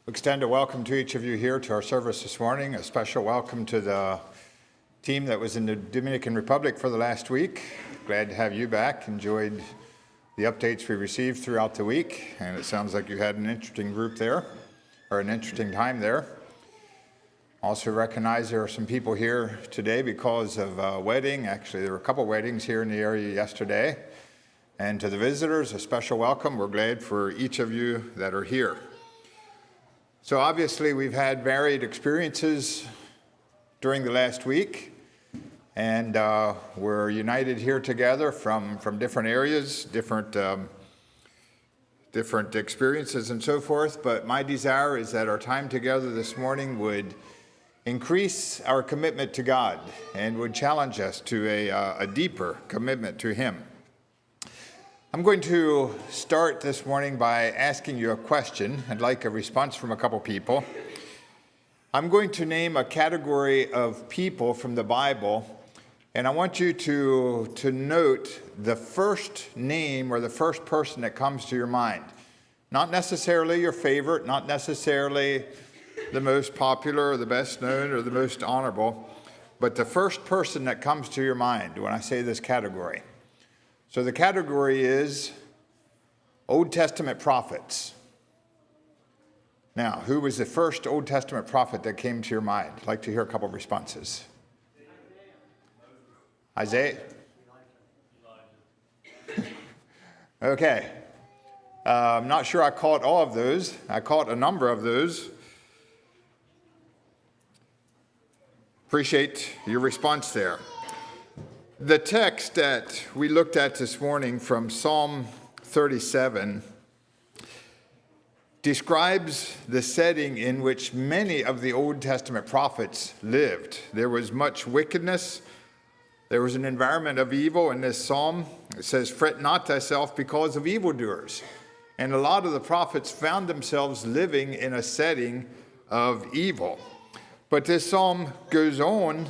Extend a welcome to each of you here to our service this morning. A special welcome to the team that was in the Dominican Republic for the last week. Glad to have you back. Enjoyed the updates we received throughout the week, and it sounds like you had an interesting group there, or an interesting time there. Also recognize there are some people here today because of a wedding. Actually, there were a couple weddings here in the area yesterday. And to the visitors, a special welcome. We're glad for each of you that are here. So obviously we've had varied experiences during the last week, and we're united here together from different areas, different experiences and so forth. But my desire is that our time together this morning would increase our commitment to God and would challenge us to a deeper commitment to Him. I'm going to start this morning by asking you a question. I'd like a response from a couple people. I'm going to name a category of people from the Bible, and I want you to note the first name or the first person that comes to your mind. Not necessarily your favorite, not necessarily the most popular or the best known or the most honorable, but the first person that comes to your mind when I say this category. So the category is Old Testament prophets. Now, who was the first Old Testament prophet that came to your mind? I'd like to hear a couple of responses. Isaiah? Okay. I'm not sure I caught all of those. I caught a number of those. Appreciate your response there. The text that we looked at this morning from Psalm 37 describes the setting in which many of the Old Testament prophets lived. There was much wickedness. There was an environment of evil in this psalm. It says, "Fret not thyself because of evildoers." And a lot of the prophets found themselves living in a setting of evil. But this psalm goes on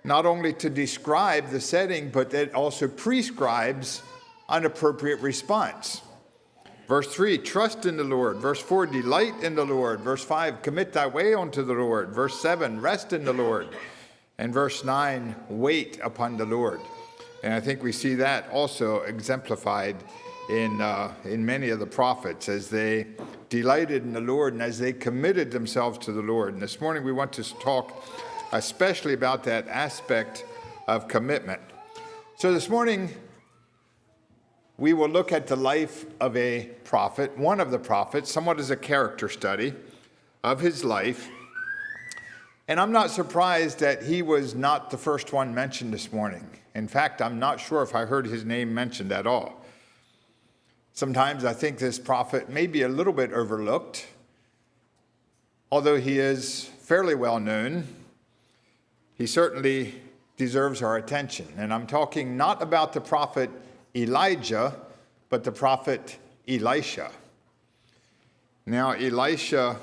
not only to describe the setting, but it also prescribes an appropriate response. Verse 3, trust in the Lord. Verse 4, delight in the Lord. Verse 5, commit thy way unto the Lord. Verse 7, rest in the Lord. And verse 9, wait upon the Lord. And I think we see that also exemplified in many of the prophets as they delighted in the Lord and as they committed themselves to the Lord. And this morning we want to talk especially about that aspect of commitment. So this morning, we will look at the life of a prophet, one of the prophets, somewhat as a character study of his life. And I'm not surprised that he was not the first one mentioned this morning. In fact, I'm not sure if I heard his name mentioned at all. Sometimes I think this prophet may be a little bit overlooked, although he is fairly well known. He certainly deserves our attention. And I'm talking not about the prophet Elijah, but the prophet Elisha. Now, Elisha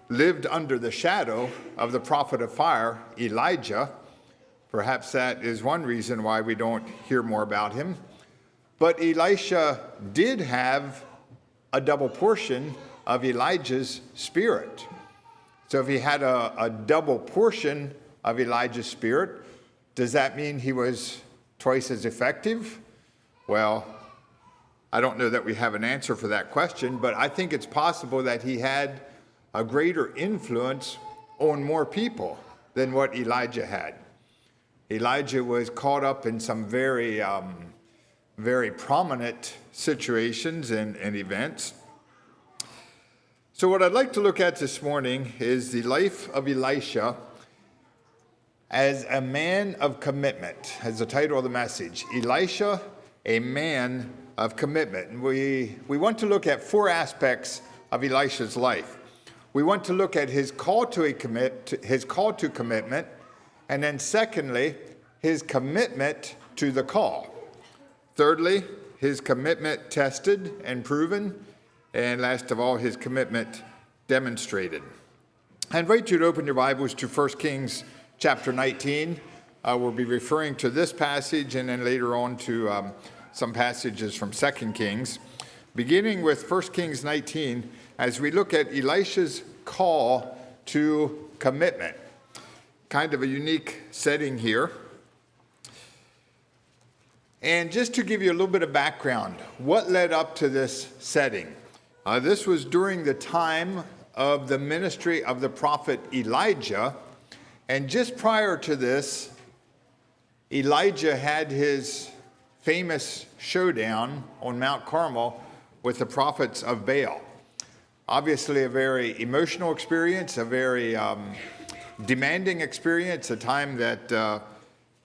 lived under the shadow of the prophet of fire, Elijah. Perhaps that is one reason why we don't hear more about him. But Elisha did have a double portion of Elijah's spirit. So if he had a double portion of Elijah's spirit, does that mean he was twice as effective? Well, I don't know that we have an answer for that question, but I think it's possible that he had a greater influence on more people than what Elijah had. Elijah was caught up in some very prominent situations and events. So what I'd like to look at this morning is the life of Elisha as a man of commitment, as the title of the message. Elisha, a man of commitment. And we want to look at four aspects of Elisha's life. We want to look at his call to commitment, and then secondly, his commitment to the call. Thirdly, his commitment tested and proven, and last of all, his commitment demonstrated. I invite you to open your Bibles to 1 Kings chapter 19. We'll be referring to this passage and then later on to some passages from 2 Kings. Beginning with 1 Kings 19, as we look at Elisha's call to commitment. Kind of a unique setting here. And just to give you a little bit of background, what led up to this setting? This was during the time of the ministry of the prophet Elijah. And just prior to this, Elijah had his famous showdown on Mount Carmel with the prophets of Baal. Obviously a very emotional experience, a very demanding experience, a time that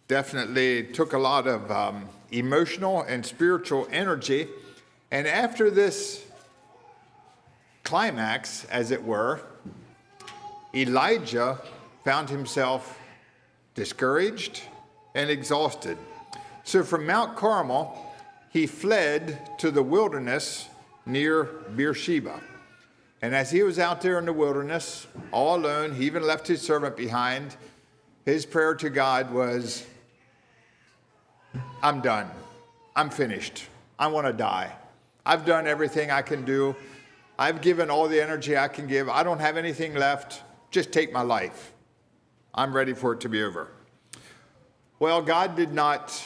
definitely took a lot of emotional and spiritual energy. And after this climax, as it were, Elijah found himself discouraged and exhausted. So from Mount Carmel, he fled to the wilderness near Beersheba. And as he was out there in the wilderness, all alone, he even left his servant behind. His prayer to God was, I'm done. I'm finished. I want to die. I've done everything I can do. I've given all the energy I can give. I don't have anything left. Just take my life. I'm ready for it to be over. Well, God did not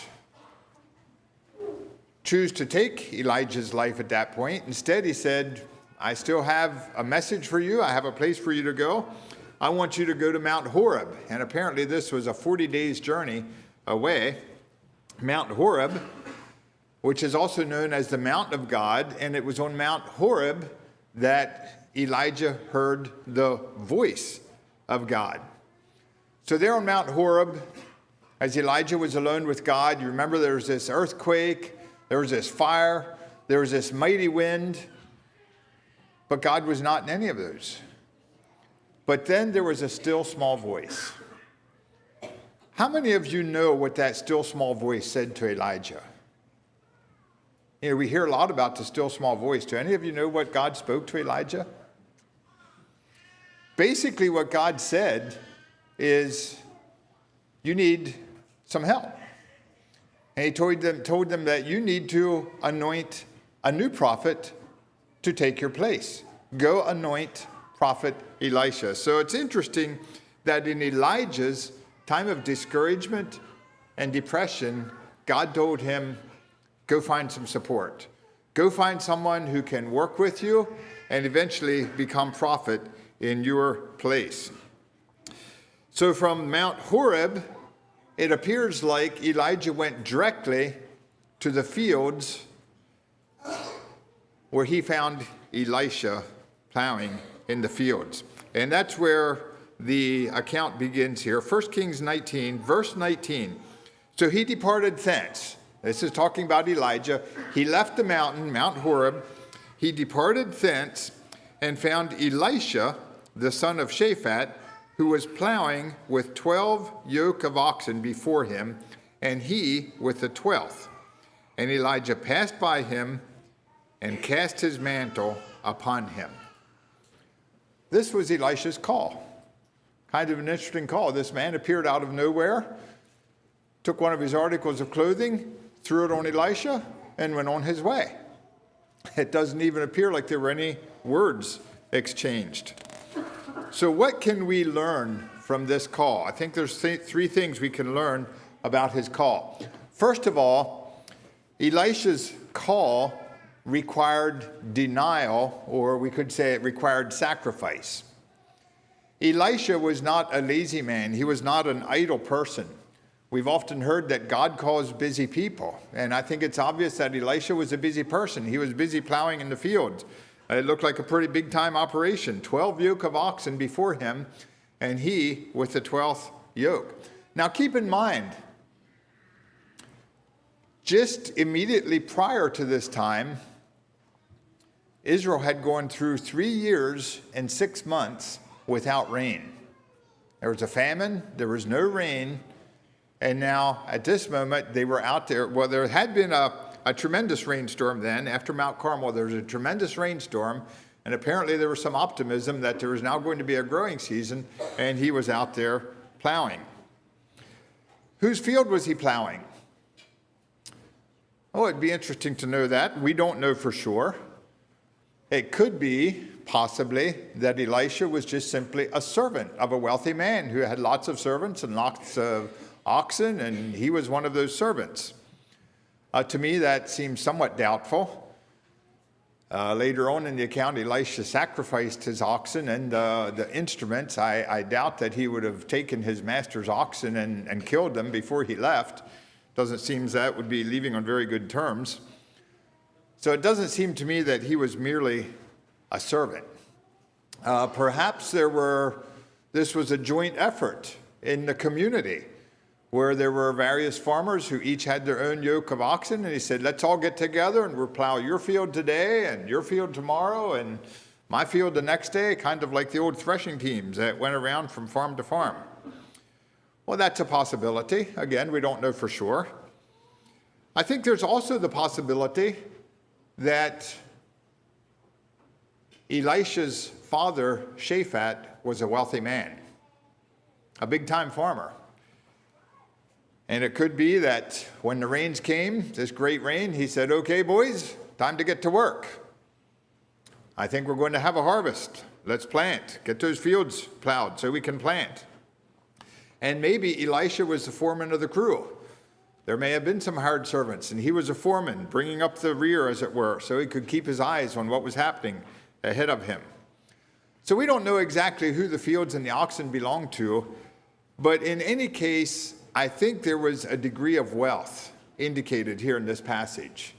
choose to take Elijah's life at that point. Instead, he said, I still have a message for you. I have a place for you to go. I want you to go to Mount Horeb. And apparently this was a 40 days journey away. Mount Horeb, which is also known as the Mountain of God. And it was on Mount Horeb that Elijah heard the voice of God. So there on Mount Horeb, as Elijah was alone with God, you remember there was this earthquake, there was this fire, there was this mighty wind, but God was not in any of those. But then there was a still small voice. How many of you know what that still small voice said to Elijah? You know, we hear a lot about the still small voice. Do any of you know what God spoke to Elijah? Basically, what God said is, you need some help. And he told them that you need to anoint a new prophet to take your place. Go anoint prophet Elisha. So it's interesting that in Elijah's time of discouragement and depression, God told him, go find some support. Go find someone who can work with you and eventually become prophet in your place. So from Mount Horeb, it appears like Elijah went directly to the fields where he found Elisha plowing in the fields. And that's where the account begins here. 1 Kings 19, verse 19. So he departed thence. This is talking about Elijah. He left the mountain, Mount Horeb. He departed thence and found Elisha, the son of Shaphat, who was plowing with 12 yoke of oxen before him, and he with the 12th. And Elijah passed by him and cast his mantle upon him. This was Elisha's call. Kind of an interesting call. This man appeared out of nowhere, took one of his articles of clothing, threw it on Elisha, and went on his way. It doesn't even appear like there were any words exchanged. So what can we learn from this call? I think there's three things we can learn about his call. First of all, Elisha's call required denial, or we could say it required sacrifice. Elisha was not a lazy man. He was not an idle person. We've often heard that God calls busy people, and I think it's obvious that Elisha was a busy person. He was busy plowing in the fields. It looked like a pretty big-time operation. 12 yoke of oxen before him, and he with the 12th yoke. Now keep in mind, just immediately prior to this time, Israel had gone through 3 years and 6 months without rain. There was a famine, there was no rain, and now at this moment they were out there. Well, there had been a tremendous rainstorm then. After Mount Carmel, there was a tremendous rainstorm, and apparently there was some optimism that there was now going to be a growing season, and he was out there plowing. Whose field was he plowing? Oh, it'd be interesting to know that. We don't know for sure. It could be, possibly, that Elisha was just simply a servant of a wealthy man who had lots of servants and lots of oxen, and he was one of those servants. To me, that seems somewhat doubtful. Later on in the account, Elisha sacrificed his oxen and the instruments. I doubt that he would have taken his master's oxen and killed them before he left. Doesn't seem that would be leaving on very good terms. So it doesn't seem to me that he was merely a servant. Perhaps this was a joint effort in the community where there were various farmers who each had their own yoke of oxen, and he said, let's all get together and we'll plow your field today and your field tomorrow and my field the next day, kind of like the old threshing teams that went around from farm to farm. Well, that's a possibility. Again, we don't know for sure. I think there's also the possibility that Elisha's father, Shaphat, was a wealthy man, a big-time farmer. And it could be that when the rains came, this great rain, he said, okay, boys, time to get to work. I think we're going to have a harvest. Let's plant. Get those fields plowed so we can plant. And maybe Elisha was the foreman of the crew. There may have been some hired servants, and he was a foreman, bringing up the rear, as it were, so he could keep his eyes on what was happening ahead of him. So we don't know exactly who the fields and the oxen belonged to, but in any case, I think there was a degree of wealth indicated here in this passage.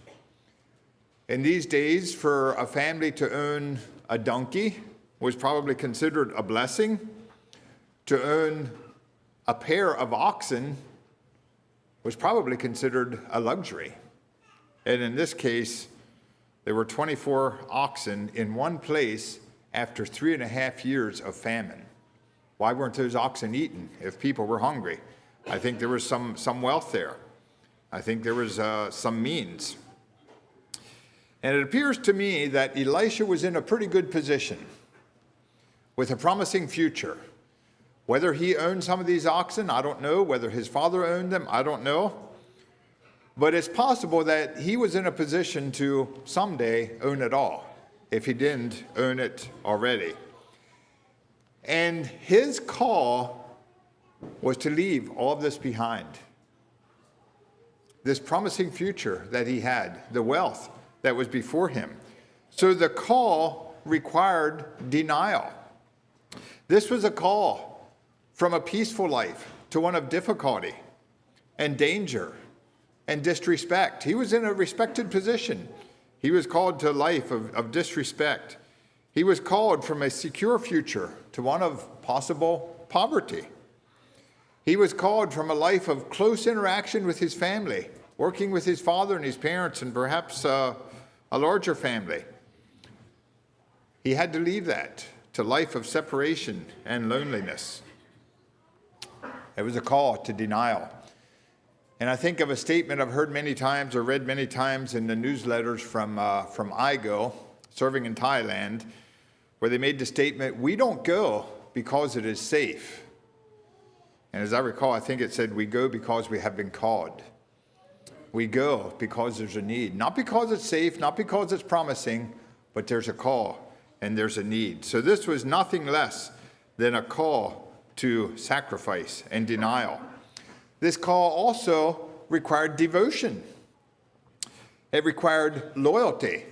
In these days, for a family to own a donkey was probably considered a blessing. To own a pair of oxen was probably considered a luxury. And in this case, there were 24 oxen in one place after 3.5 years of famine. Why weren't those oxen eaten if people were hungry? I think there was some wealth there. I think there was some means. And it appears to me that Elisha was in a pretty good position with a promising future. Whether he owned some of these oxen, I don't know. Whether his father owned them, I don't know. But it's possible that he was in a position to someday own it all, if he didn't own it already. And his call was to leave all of this behind. This promising future that he had, the wealth that was before him. So the call required denial. This was a call from a peaceful life to one of difficulty and danger and disrespect. He was in a respected position. He was called to a life of disrespect. He was called from a secure future to one of possible poverty. He was called from a life of close interaction with his family, working with his father and his parents and perhaps a larger family. He had to leave that to a life of separation and loneliness. It was a call to denial. And I think of a statement I've heard many times or read many times in the newsletters from IGO, serving in Thailand, where they made the statement, we don't go because it is safe. And as I recall, I think it said, we go because we have been called. We go because there's a need. Not because it's safe, not because it's promising, but there's a call and there's a need. So this was nothing less than a call to sacrifice and denial. This call also required devotion. It required loyalty.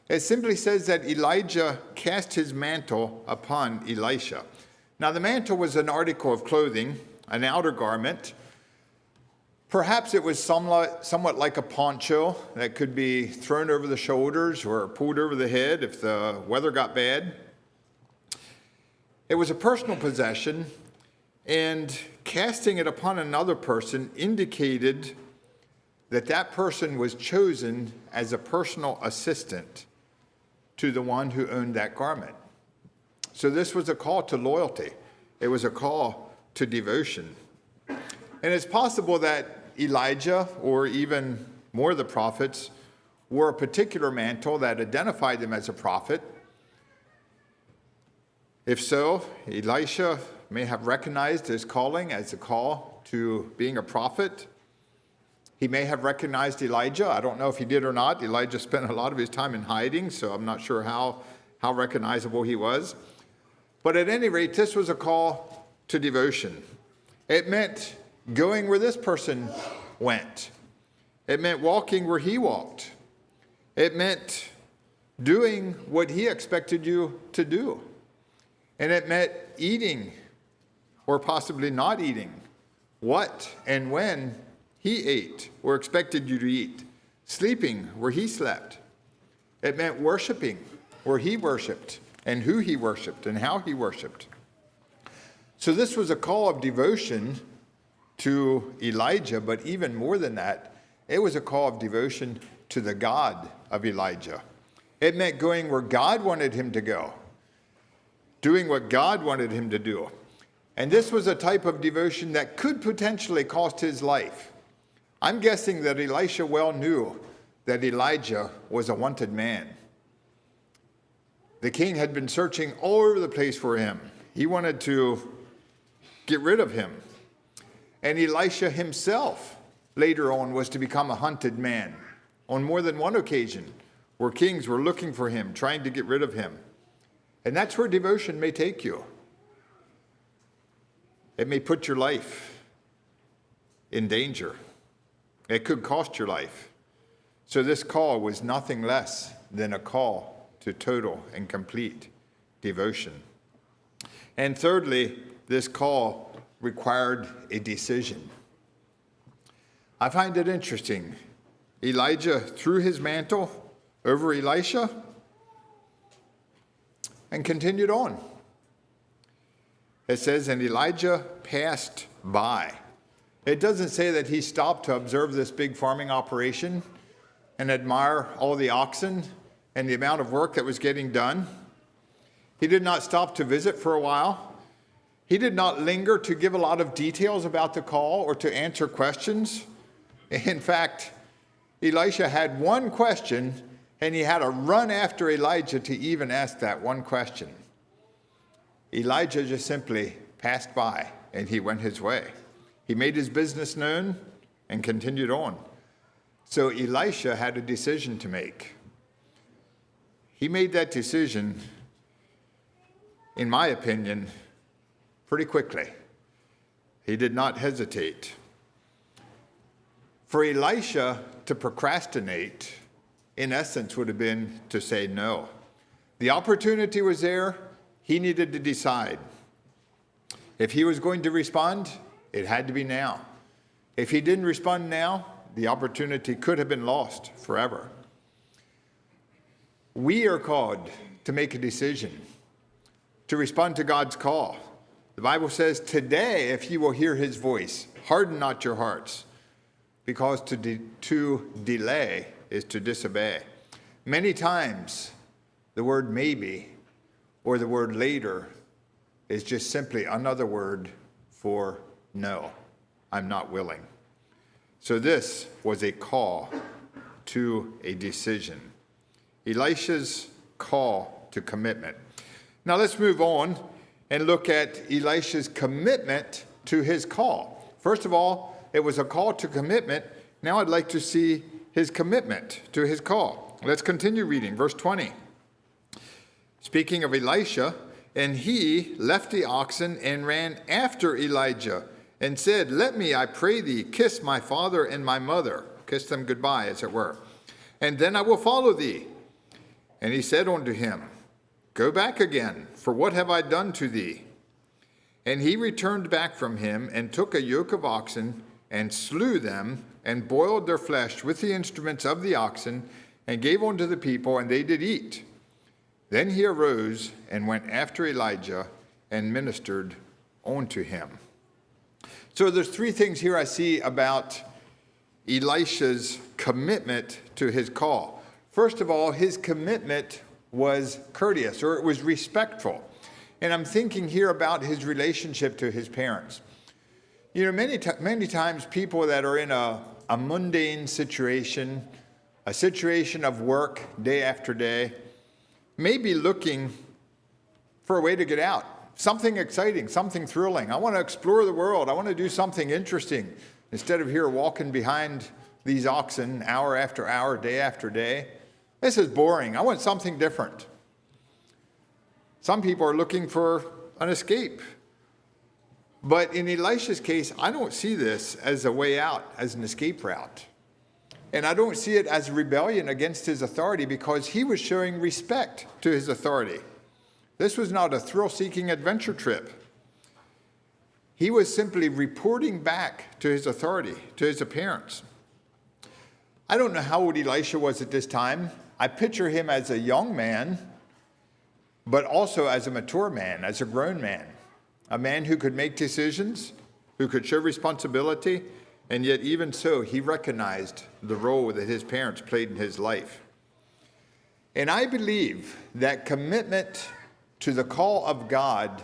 It simply says that Elijah cast his mantle upon Elisha. Now, the mantle was an article of clothing, an outer garment. Perhaps it was somewhat like a poncho that could be thrown over the shoulders or pulled over the head if the weather got bad. It was a personal possession, and casting it upon another person indicated that that person was chosen as a personal assistant to the one who owned that garment. So this was a call to loyalty. It was a call to devotion. And it's possible that Elijah, or even more of the prophets, wore a particular mantle that identified them as a prophet. If so, Elisha may have recognized his calling as a call to being a prophet. He may have recognized Elijah. I don't know if he did or not. Elijah spent a lot of his time in hiding, so I'm not sure how recognizable he was. But at any rate, this was a call to devotion. It meant going where this person went. It meant walking where he walked. It meant doing what he expected you to do. And it meant eating, or possibly not eating, what and when he ate or expected you to eat, sleeping where he slept. It meant worshiping where he worshiped, and who he worshiped, and how he worshiped. So this was a call of devotion to Elijah, but even more than that, it was a call of devotion to the God of Elijah. It meant going where God wanted him to go, doing what God wanted him to do. And this was a type of devotion that could potentially cost his life. I'm guessing that Elisha well knew that Elijah was a wanted man. The king had been searching all over the place for him. He wanted to get rid of him. And Elisha himself later on was to become a hunted man on more than one occasion, where kings were looking for him, trying to get rid of him. And that's where devotion may take you. It may put your life in danger. It could cost your life. So this call was nothing less than a call to total and complete devotion. And thirdly, this call required a decision. I find it interesting. Elijah threw his mantle over Elisha and continued on. It says, and Elijah passed by. It doesn't say that he stopped to observe this big farming operation and admire all the oxen and the amount of work that was getting done. He did not stop to visit for a while. He did not linger to give a lot of details about the call or to answer questions. In fact, Elisha had one question, and he had to run after Elijah to even ask that one question. Elijah just simply passed by, and he went his way. He made his business known and continued on. So Elisha had a decision to make. He made that decision, in my opinion, pretty quickly. He did not hesitate. For Elisha to procrastinate, in essence, would have been to say no. The opportunity was there. He needed to decide. If he was going to respond, it had to be now. If he didn't respond now, the opportunity could have been lost forever. We are called to make a decision, to respond to God's call. The Bible says, today, if you will hear his voice, harden not your hearts, because to delay is to disobey. Many times, the word maybe or the word later is just simply another word for no, I'm not willing. So this was a call to a decision. Elisha's call to commitment. Now let's move on and look at Elisha's commitment to his call. First of all, it was a call to commitment. Now I'd like to see his commitment to his call. Let's continue reading, verse 20. Speaking of Elisha, and he left the oxen and ran after Elijah and said, let me, I pray thee, kiss my father and my mother. Kiss them goodbye, as it were. And then I will follow thee. And he said unto him, go back again, for what have I done to thee? And he returned back from him and took a yoke of oxen and slew them and boiled their flesh with the instruments of the oxen and gave unto the people, and they did eat. Then he arose and went after Elijah and ministered unto him. So there's three things here I see about Elisha's commitment to his call. First of all, his commitment was courteous, or it was respectful. And I'm thinking here about his relationship to his parents. You know, many times people that are in a mundane situation, a situation of work day after day, may be looking for a way to get out. Something exciting, something thrilling. I want to explore the world. I want to do something interesting instead of here walking behind these oxen hour after hour, day after day. This is boring. I want something different. Some people are looking for an escape. But in Elisha's case, I don't see this as a way out, as an escape route. And I don't see it as rebellion against his authority, because he was showing respect to his authority. This was not a thrill-seeking adventure trip. He was simply reporting back to his authority, to his appearance. I don't know how old Elisha was at this time. I picture him as a young man, but also as a mature man, as a grown man. A man who could make decisions, who could show responsibility, and yet even so, he recognized the role that his parents played in his life. And I believe that commitment to the call of God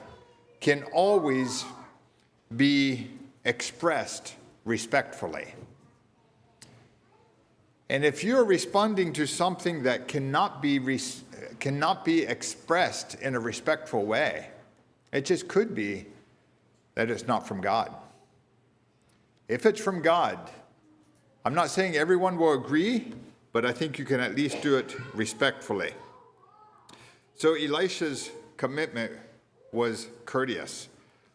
can always be expressed respectfully. And if you're responding to something that cannot be expressed in a respectful way, it just could be that it's not from God. If it's from God, I'm not saying everyone will agree, but I think you can at least do it respectfully. So Elisha's commitment was courteous.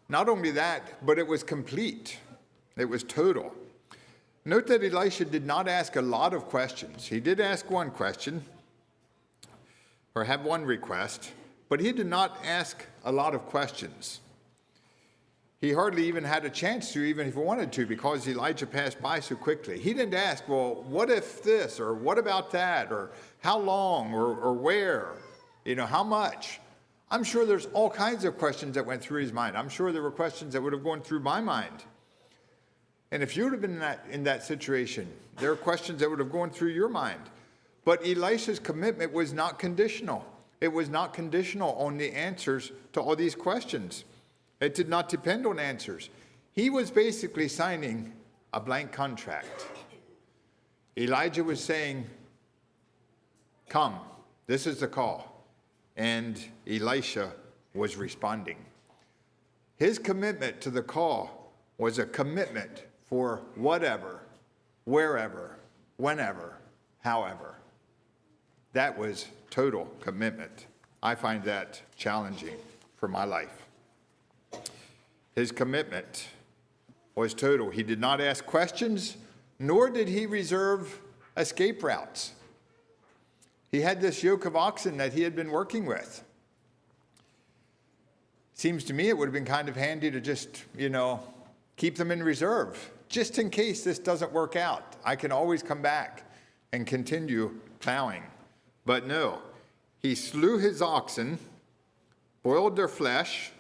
Not only that, but it was complete. It was total. Note that Elisha did not ask a lot of questions. He did ask one question, or have one request, but he did not ask a lot of questions. He hardly even had a chance to, even if he wanted to, because Elijah passed by so quickly. He didn't ask, well, what if this, or what about that, or how long, or where, how much? I'm sure there's all kinds of questions that went through his mind. I'm sure there were questions that would have gone through my mind. And if you would have been in that situation, there are questions that would have gone through your mind. But Elisha's commitment was not conditional. It was not conditional on the answers to all these questions. It did not depend on answers. He was basically signing a blank contract. Elijah was saying, come, this is the call. And Elisha was responding. His commitment to the call was a commitment for whatever, wherever, whenever, however. That was total commitment. I find that challenging for my life. His commitment was total. He did not ask questions, nor did he reserve escape routes. He had this yoke of oxen that he had been working with. Seems to me it would have been kind of handy to just, keep them in reserve, just in case this doesn't work out. I can always come back and continue plowing. But no, he slew his oxen, boiled their flesh,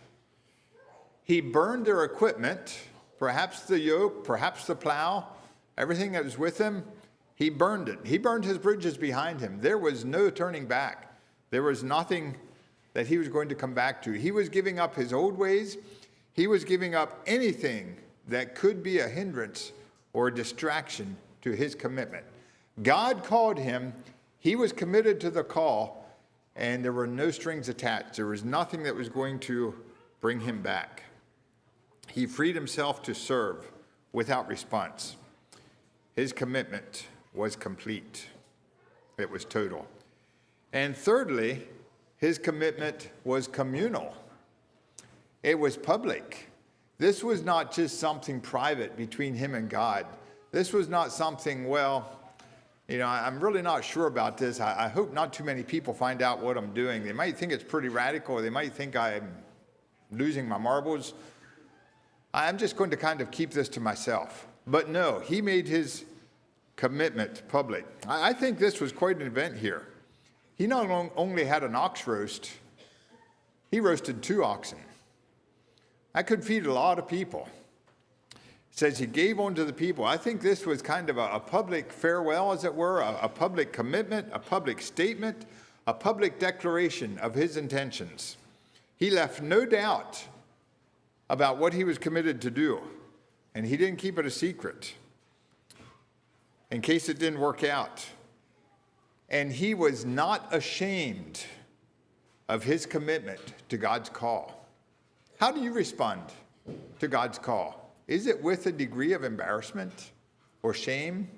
he burned their equipment, perhaps the yoke, perhaps the plow, everything that was with him, he burned it. He burned his bridges behind him. There was no turning back. There was nothing that he was going to come back to. He was giving up his old ways. He was giving up anything that could be a hindrance or a distraction to his commitment. God called him. He was committed to the call, and there were no strings attached. There was nothing that was going to bring him back. He freed himself to serve without response. His commitment was complete. It was total. And thirdly, his commitment was communal. It was public. This was not just something private between him and God. This was not something, I'm really not sure about this. I hope not too many people find out what I'm doing. They might think it's pretty radical. They might think I'm losing my marbles. I'm just going to kind of keep this to myself. But no, he made his commitment public. I think this was quite an event here. He not only had an ox roast, he roasted 2 oxen. That could feed a lot of people. It says he gave unto the people. I think this was kind of a public farewell, as it were, a public commitment, a public statement, a public declaration of his intentions. He left no doubt about what he was committed to do, and he didn't keep it a secret in case it didn't work out. And he was not ashamed of his commitment to God's call. How do you respond to God's call? Is it with a degree of embarrassment or shame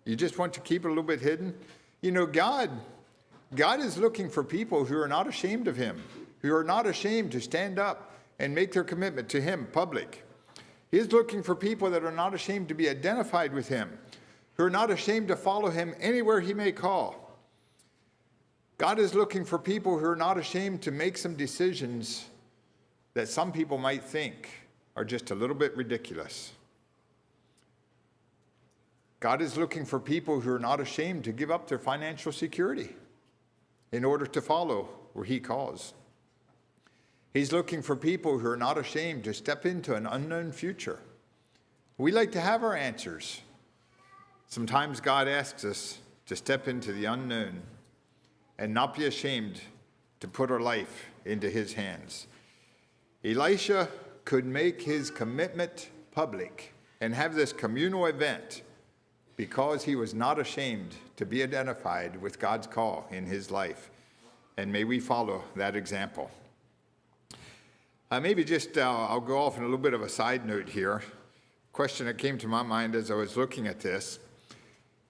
You just want to keep it a little bit hidden? You know, God is looking for people who are not ashamed of him, who are not ashamed to stand up and make their commitment to him public. He's looking for people that are not ashamed to be identified with him, who are not ashamed to follow him anywhere he may call. God is looking for people who are not ashamed to make some decisions that some people might think are just a little bit ridiculous. God is looking for people who are not ashamed to give up their financial security in order to follow where he calls. He's looking for people who are not ashamed to step into an unknown future. We like to have our answers. Sometimes God asks us to step into the unknown and not be ashamed to put our life into his hands. Elisha could make his commitment public and have this communal event because he was not ashamed to be identified with God's call in his life. And may we follow that example. I'll go off on a little bit of a side note here. Question that came to my mind as I was looking at this.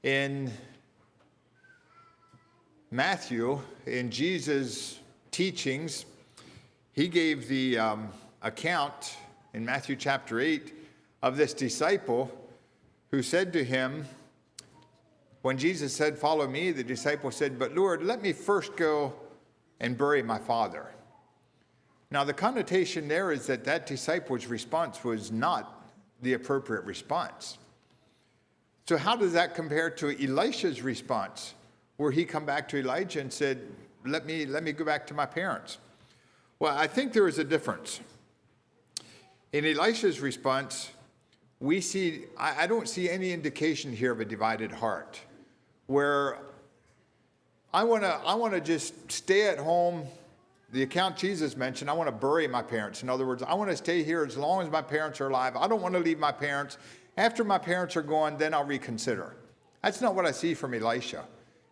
In Matthew, in Jesus' teachings, he gave the account in Matthew chapter 8 of this disciple who said to him, when Jesus said, "Follow me," the disciple said, "But Lord, let me first go and bury my father." Now, the connotation there is that disciple's response was not the appropriate response. So how does that compare to Elisha's response, where he come back to Elijah and said, let me go back to my parents? Well, I think there is a difference. In Elisha's response, I don't see any indication here of a divided heart, where I want to just stay at home. The account Jesus mentioned, I want to bury my parents. In other words, I want to stay here as long as my parents are alive. I don't want to leave my parents. After my parents are gone, then I'll reconsider. That's not what I see from Elisha.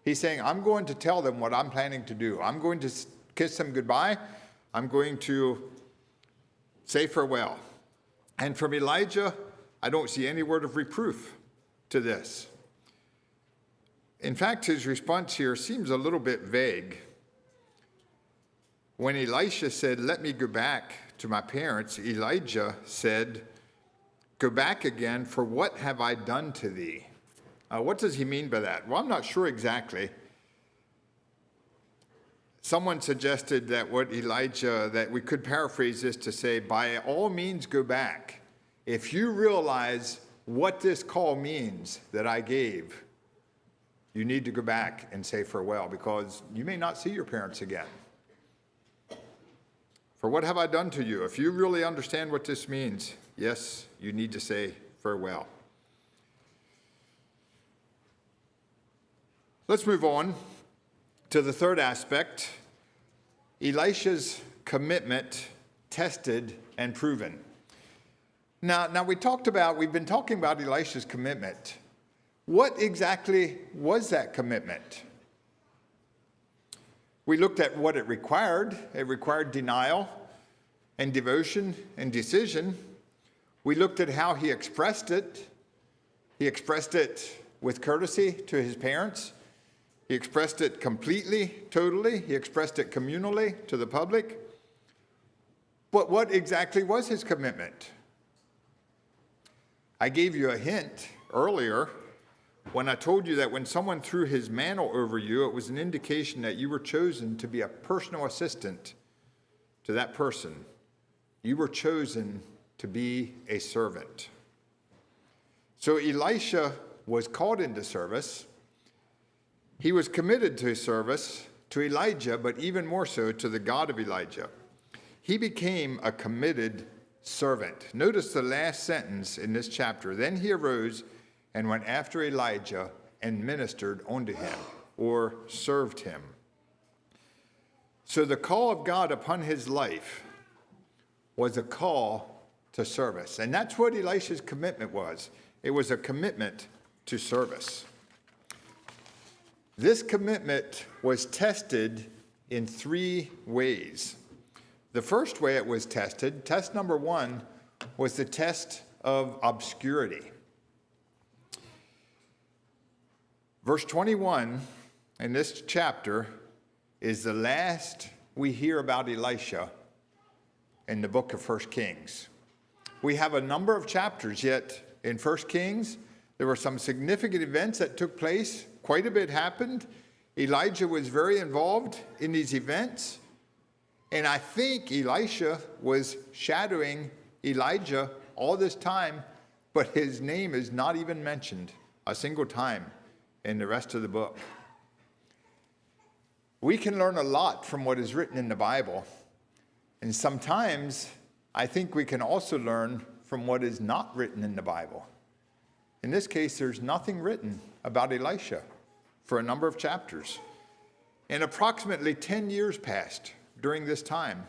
He's saying, I'm going to tell them what I'm planning to do. I'm going to kiss them goodbye. I'm going to say farewell. And from Elijah, I don't see any word of reproof to this. In fact, his response here seems a little bit vague. When Elisha said, "Let me go back to my parents," Elijah said, "Go back again, for what have I done to thee?" What does he mean by that? Well, I'm not sure exactly. Someone suggested that that we could paraphrase this to say, by all means go back. If you realize what this call means that I gave, you need to go back and say farewell, because you may not see your parents again. For what have I done to you? If you really understand what this means, yes, you need to say farewell. Let's move on to the third aspect, Elisha's commitment tested and proven. Now we've been talking about Elisha's commitment. What exactly was that commitment? We looked at what it required. It required denial and devotion and decision. We looked at how he expressed it. He expressed it with courtesy to his parents. He expressed it completely, totally. He expressed it communally to the public. But what exactly was his commitment? I gave you a hint earlier when I told you that when someone threw his mantle over you, it was an indication that you were chosen to be a personal assistant to that person. You were chosen to be a servant. So Elisha was called into service. He was committed to his service to Elijah, but even more so to the God of Elijah. He became a committed servant. Notice the last sentence in this chapter. Then he arose and went after Elijah and ministered unto him, or served him. So the call of God upon his life was a call to service. And that's what Elisha's commitment was. It was a commitment to service. This commitment was tested in three ways. The first way it was tested, test number one, was the test of obscurity. Verse 21 in this chapter is the last we hear about Elisha in the book of 1 Kings. We have a number of chapters, yet in 1 Kings, there were some significant events that took place. Quite a bit happened. Elijah was very involved in these events. And I think Elisha was shadowing Elijah all this time, but his name is not even mentioned a single time in the rest of the book. We can learn a lot from what is written in the Bible. And sometimes I think we can also learn from what is not written in the Bible. In this case, there's nothing written about Elisha for a number of chapters. And approximately 10 years passed during this time,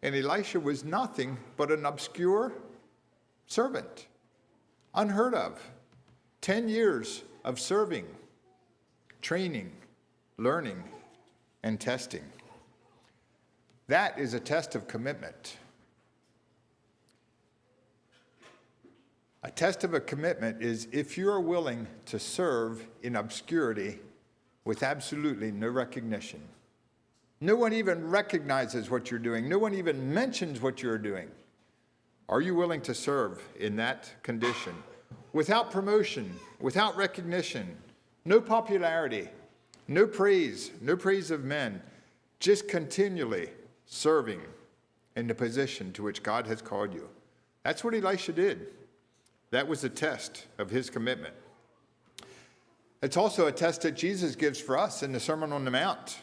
and Elisha was nothing but an obscure servant, unheard of. 10 years of serving, training, learning, and testing. That is a test of commitment. A test of a commitment is if you are willing to serve in obscurity with absolutely no recognition. No one even recognizes what you're doing. No one even mentions what you're doing. Are you willing to serve in that condition? Without promotion, without recognition, no popularity, no praise of men, just continually serving in the position to which God has called you. That's what Elisha did. That was a test of his commitment. It's also a test that Jesus gives for us in the Sermon on the Mount,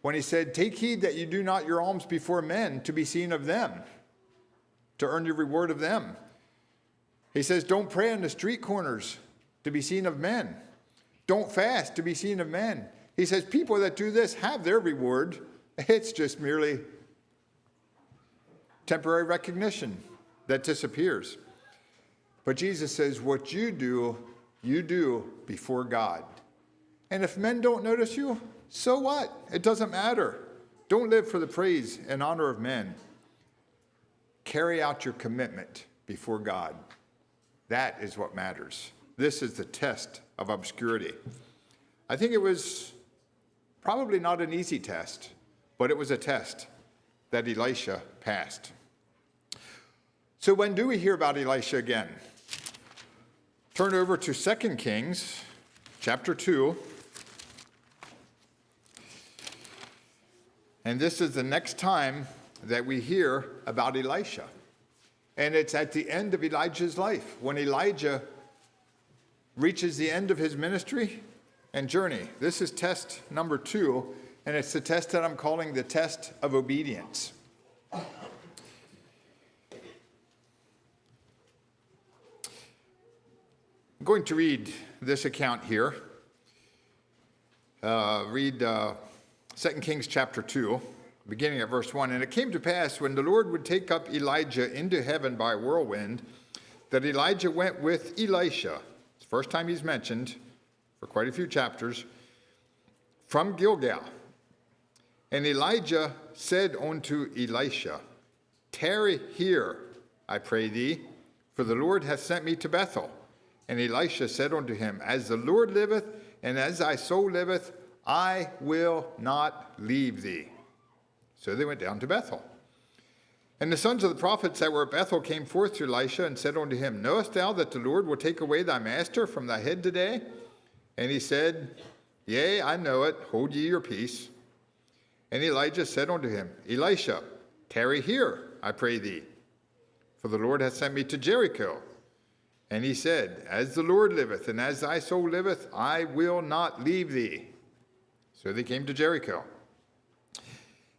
when he said, "Take heed that you do not your alms before men to be seen of them, to earn your reward of them." He says, "Don't pray on the street corners to be seen of men. Don't fast to be seen of men." He says, people that do this have their reward. It's just merely temporary recognition that disappears. But Jesus says, what you do before God. And if men don't notice you, so what? It doesn't matter. Don't live for the praise and honor of men. Carry out your commitment before God. That is what matters. This is the test of obscurity. I think it was probably not an easy test, but it was a test that Elisha passed. So when do we hear about Elisha again? Turn over to 2 Kings chapter 2. And this is the next time that we hear about Elisha. And it's at the end of Elijah's life, when Elijah reaches the end of his ministry and journey. This is test number 2, and it's the test that I'm calling the test of obedience. I'm going to read this account here. Read 2 Kings chapter 2, beginning at verse 1. "And it came to pass, when the Lord would take up Elijah into heaven by a whirlwind, that Elijah went with Elisha," it's the first time he's mentioned for quite a few chapters, "from Gilgal. And Elijah said unto Elisha, Tarry here, I pray thee, for the Lord hath sent me to Bethel. And Elisha said unto him, As the Lord liveth, and as thy soul liveth, I will not leave thee. So they went down to Bethel. And the sons of the prophets that were at Bethel came forth to Elisha and said unto him, Knowest thou that the Lord will take away thy master from thy head today? And he said, Yea, I know it. Hold ye your peace. And Elijah said unto him, Elisha, tarry here, I pray thee, for the Lord hath sent me to Jericho. And he said, As the Lord liveth, and as thy soul liveth, I will not leave thee. So they came to Jericho.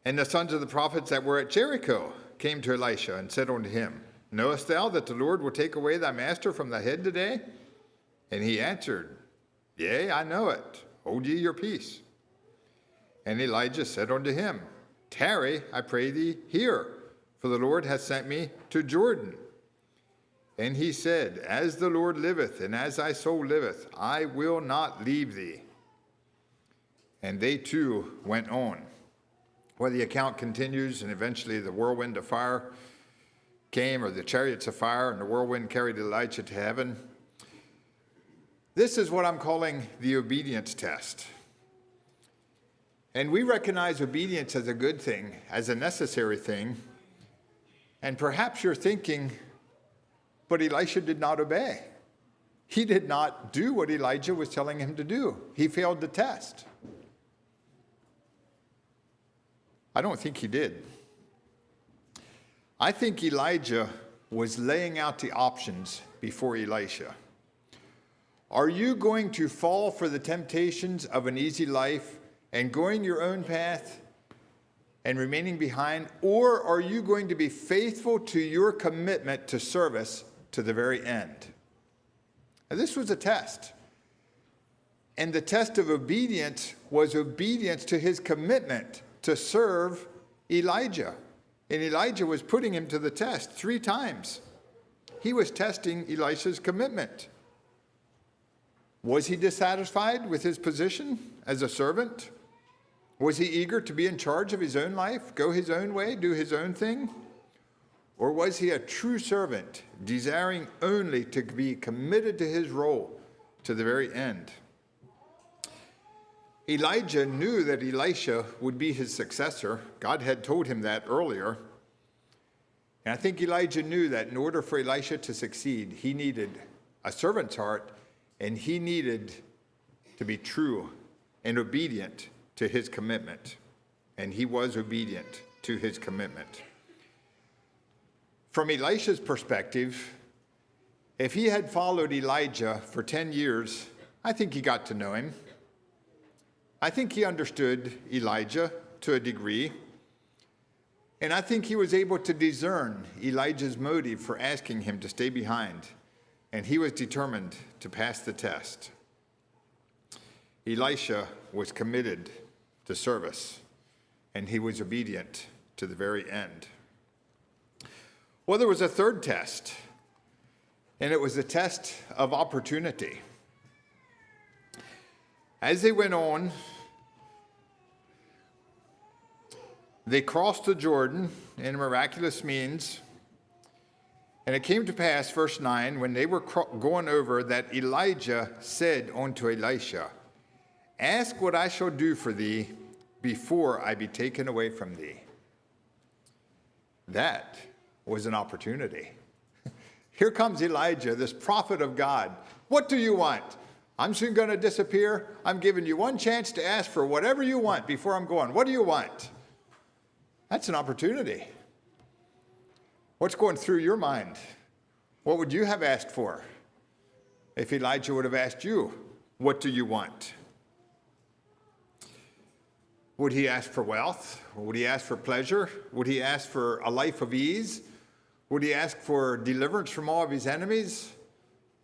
And the sons of the prophets that were at Jericho came to Elisha and said unto him, Knowest thou that the Lord will take away thy master from thy head today? And he answered, Yea, I know it. Hold ye your peace. And Elijah said unto him, Tarry, I pray thee, here, for the Lord hath sent me to Jordan. And he said, As the Lord liveth, and as thy soul liveth, I will not leave thee. And they too went on. Well, the account continues, and eventually the whirlwind of fire came, or the chariots of fire, and the whirlwind carried Elijah to heaven. This is what I'm calling the obedience test. And we recognize obedience as a good thing, as a necessary thing. And perhaps you're thinking, but Elisha did not obey. He did not do what Elijah was telling him to do. He failed the test. I don't think he did. I think Elijah was laying out the options before Elisha. Are you going to fall for the temptations of an easy life and going your own path and remaining behind? Or are you going to be faithful to your commitment to service to the very end? Now, this was a test. And the test of obedience was obedience to his commitment to serve Elijah. And Elijah was putting him to the test 3 times. He was testing Elisha's commitment. Was he dissatisfied with his position as a servant? Was he eager to be in charge of his own life, go his own way, do his own thing? Or was he a true servant, desiring only to be committed to his role to the very end? Elijah knew that Elisha would be his successor. God had told him that earlier. And I think Elijah knew that in order for Elisha to succeed, he needed a servant's heart, and he needed to be true and obedient to his commitment. And he was obedient to his commitment. From Elisha's perspective, if he had followed Elijah for 10 years, I think he got to know him. I think he understood Elijah to a degree. And I think he was able to discern Elijah's motive for asking him to stay behind. And he was determined to pass the test. Elisha was committed to service, and he was obedient to the very end. Well, there was a third test, and it was a test of opportunity. As they went on, they crossed the Jordan in miraculous means. And it came to pass, verse 9, when they were going over, that Elijah said unto Elisha, ask what I shall do for thee before I be taken away from thee. That was an opportunity. Here comes Elijah, this prophet of God. What do you want? I'm soon going to disappear. I'm giving you one chance to ask for whatever you want before I'm going. What do you want? That's an opportunity. What's going through your mind? What would you have asked for if Elijah would have asked you, what do you want? Would he ask for wealth? Would he ask for pleasure? Would he ask for a life of ease? Would he ask for deliverance from all of his enemies?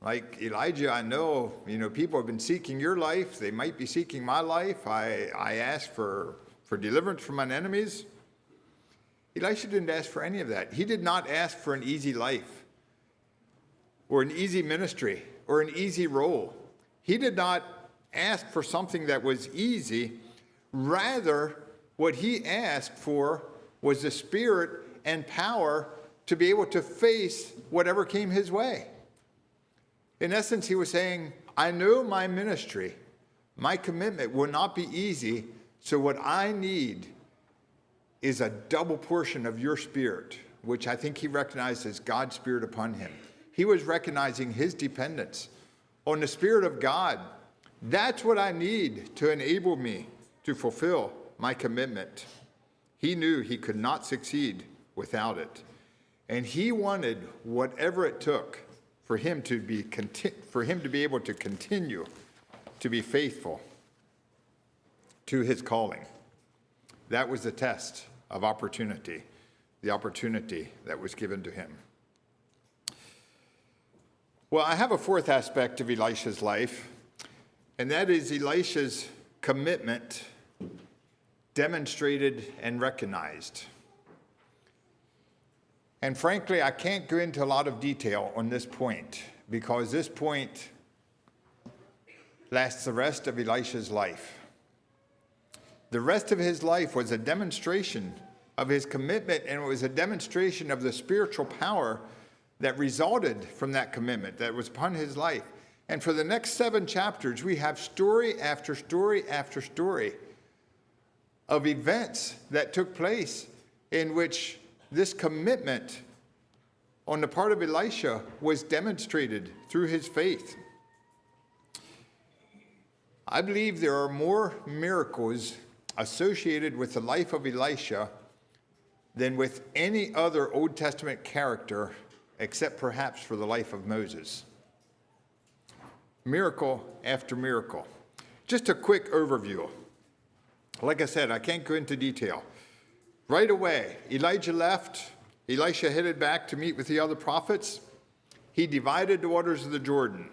Like Elijah, I know, people have been seeking your life. They might be seeking my life. I ask for deliverance from my enemies. Elisha didn't ask for any of that. He did not ask for an easy life or an easy ministry or an easy role. He did not ask for something that was easy. Rather, what he asked for was the spirit and power to be able to face whatever came his way. In essence, he was saying, I know my ministry, my commitment will not be easy, so what I need is a double portion of your spirit, which I think he recognized as God's spirit upon him. He was recognizing his dependence on the Spirit of God. That's what I need to enable me to fulfill my commitment. He knew he could not succeed without it. And he wanted whatever it took for him to be able to continue to be faithful to his calling. That was the test of opportunity, the opportunity that was given to him. Well, I have a fourth aspect of Elisha's life, and that is Elisha's commitment demonstrated and recognized. And frankly, I can't go into a lot of detail on this point because this point lasts the rest of Elisha's life. The rest of his life was a demonstration of his commitment, and it was a demonstration of the spiritual power that resulted from that commitment that was upon his life. And for the next 7 chapters, we have story after story after story of events that took place in which this commitment on the part of Elisha was demonstrated through his faith. I believe there are more miracles associated with the life of Elisha than with any other Old Testament character, except perhaps for the life of Moses. Miracle after miracle. Just a quick overview. Like I said, I can't go into detail. Right away, Elijah left. Elisha headed back to meet with the other prophets. He divided the waters of the Jordan.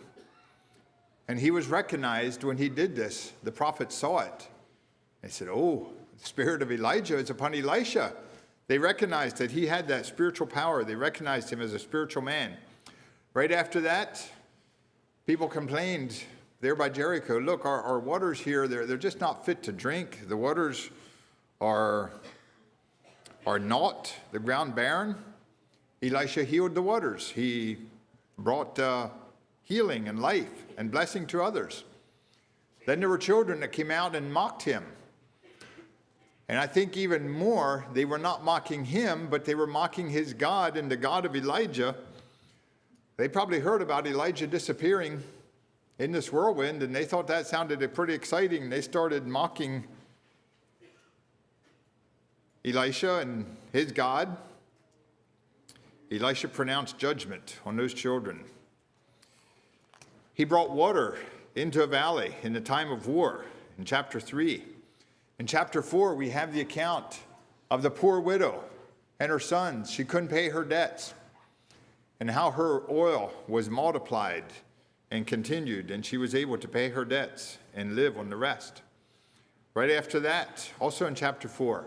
And he was recognized when he did this. The prophets saw it. They said, oh, the spirit of Elijah is upon Elisha. They recognized that he had that spiritual power. They recognized him as a spiritual man. Right after that, people complained there by Jericho, look, our waters here, they're just not fit to drink. The waters are not, the ground barren. Elisha healed the waters. He brought healing and life and blessing to others. Then there were children that came out and mocked him. And I think even more, they were not mocking him, but they were mocking his God and the God of Elijah. They probably heard about Elijah disappearing in this whirlwind, and they thought that sounded pretty exciting. They started mocking Elisha and his God. Elisha pronounced judgment on those children. He brought water into a valley in the time of war in chapter 3. In chapter 4, we have the account of the poor widow and her sons. She couldn't pay her debts, and how her oil was multiplied and continued, and she was able to pay her debts and live on the rest. Right after that, also in chapter 4,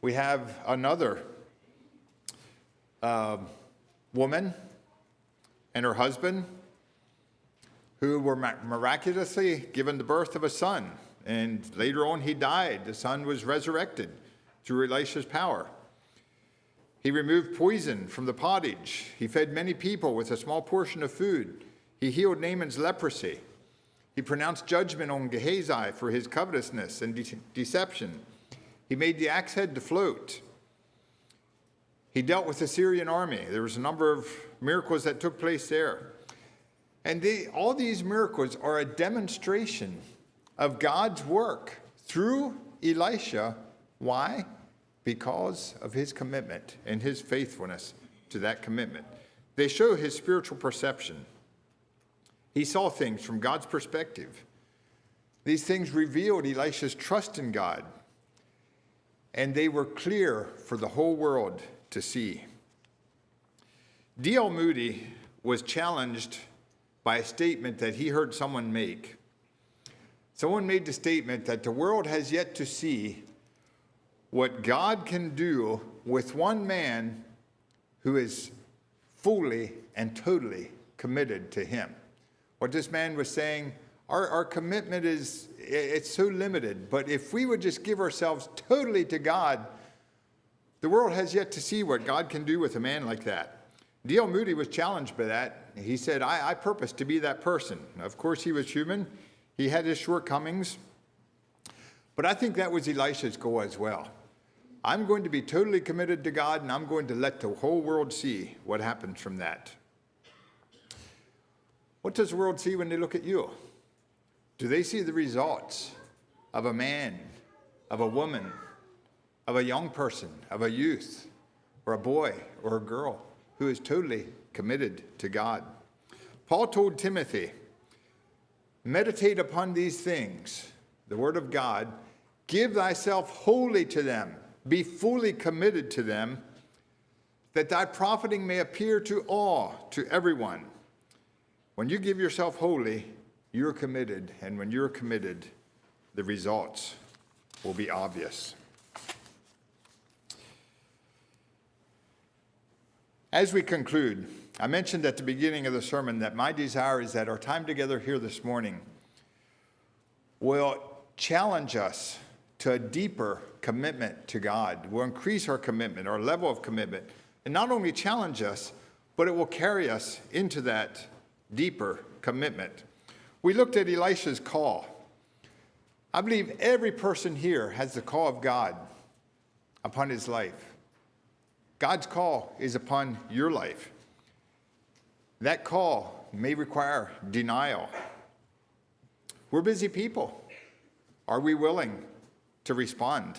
we have another woman and her husband who were miraculously given the birth of a son, and later on he died. The son was resurrected through Elisha's power. He removed poison from the pottage. He fed many people with a small portion of food. He healed Naaman's leprosy. He pronounced judgment on Gehazi for his covetousness and deception. He made the axe head to float. He dealt with the Syrian army. There was a number of miracles that took place there. And all these miracles are a demonstration of God's work through Elisha. Why? Because of his commitment and his faithfulness to that commitment. They show his spiritual perception. He saw things from God's perspective. These things revealed Elisha's trust in God, and they were clear for the whole world to see. D.L. Moody was challenged by a statement that he heard someone make. Someone made the statement that the world has yet to see what God can do with one man who is fully and totally committed to him. What this man was saying, our commitment it's so limited, but if we would just give ourselves totally to God, the world has yet to see what God can do with a man like that. D.L. Moody was challenged by that. He said, I purpose to be that person. Of course, he was human. He had his shortcomings. But I think that was Elisha's goal as well. I'm going to be totally committed to God, and I'm going to let the whole world see what happens from that. What does the world see when they look at you? Do they see the results of a man, of a woman, of a young person, of a youth, or a boy, or a girl who is totally committed to God? Paul told Timothy, meditate upon these things, the word of God, give thyself wholly to them, be fully committed to them, that thy profiting may appear to all, to everyone. When you give yourself wholly, you're committed, and when you're committed, the results will be obvious. As we conclude, I mentioned at the beginning of the sermon that my desire is that our time together here this morning will challenge us to a deeper commitment to God, will increase our commitment, our level of commitment, and not only challenge us, but it will carry us into that deeper commitment. We looked at Elisha's call. I believe every person here has the call of God upon his life. God's call is upon your life. That call may require denial. We're busy people. Are we willing to respond?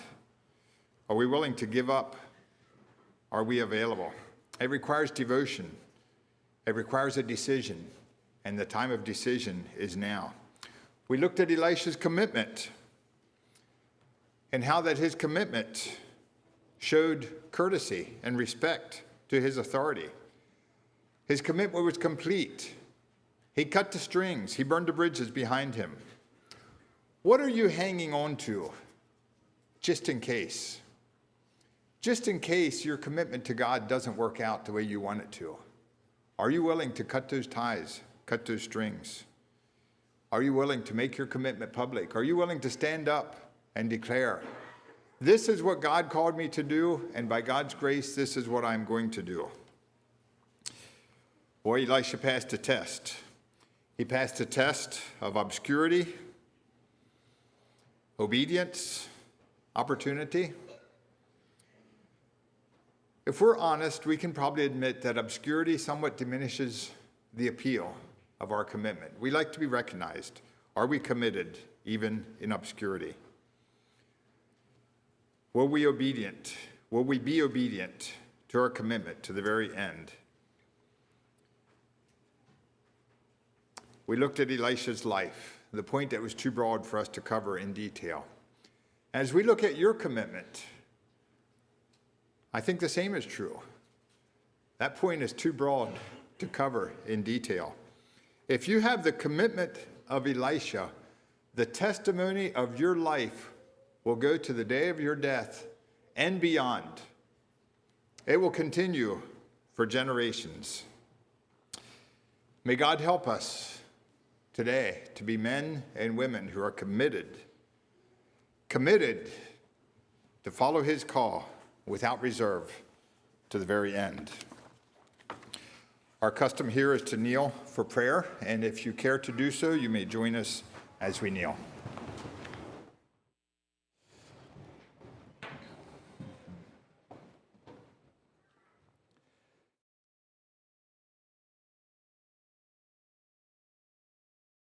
Are we willing to give up? Are we available? It requires devotion. It requires a decision, and the time of decision is now. We looked at Elisha's commitment and how that his commitment showed courtesy and respect to his authority. His commitment was complete. He cut the strings. He burned the bridges behind him. What are you hanging on to just in case? Just in case your commitment to God doesn't work out the way you want it to. Are you willing to cut those ties, cut those strings? Are you willing to make your commitment public? Are you willing to stand up and declare, this is what God called me to do, and by God's grace, this is what I'm going to do? Boy, Elisha passed a test. He passed a test of obscurity, obedience, opportunity. If we're honest, we can probably admit that obscurity somewhat diminishes the appeal of our commitment. We like to be recognized. Are we committed even in obscurity? Will we obedient? Will we be obedient to our commitment to the very end? We looked at Elisha's life, the point that was too broad for us to cover in detail. As we look at your commitment, I think the same is true. That point is too broad to cover in detail. If you have the commitment of Elisha, the testimony of your life will go to the day of your death and beyond. It will continue for generations. May God help us today to be men and women who are committed to follow his call without reserve to the very end. Our custom here is to kneel for prayer, and if you care to do so, you may join us as we kneel.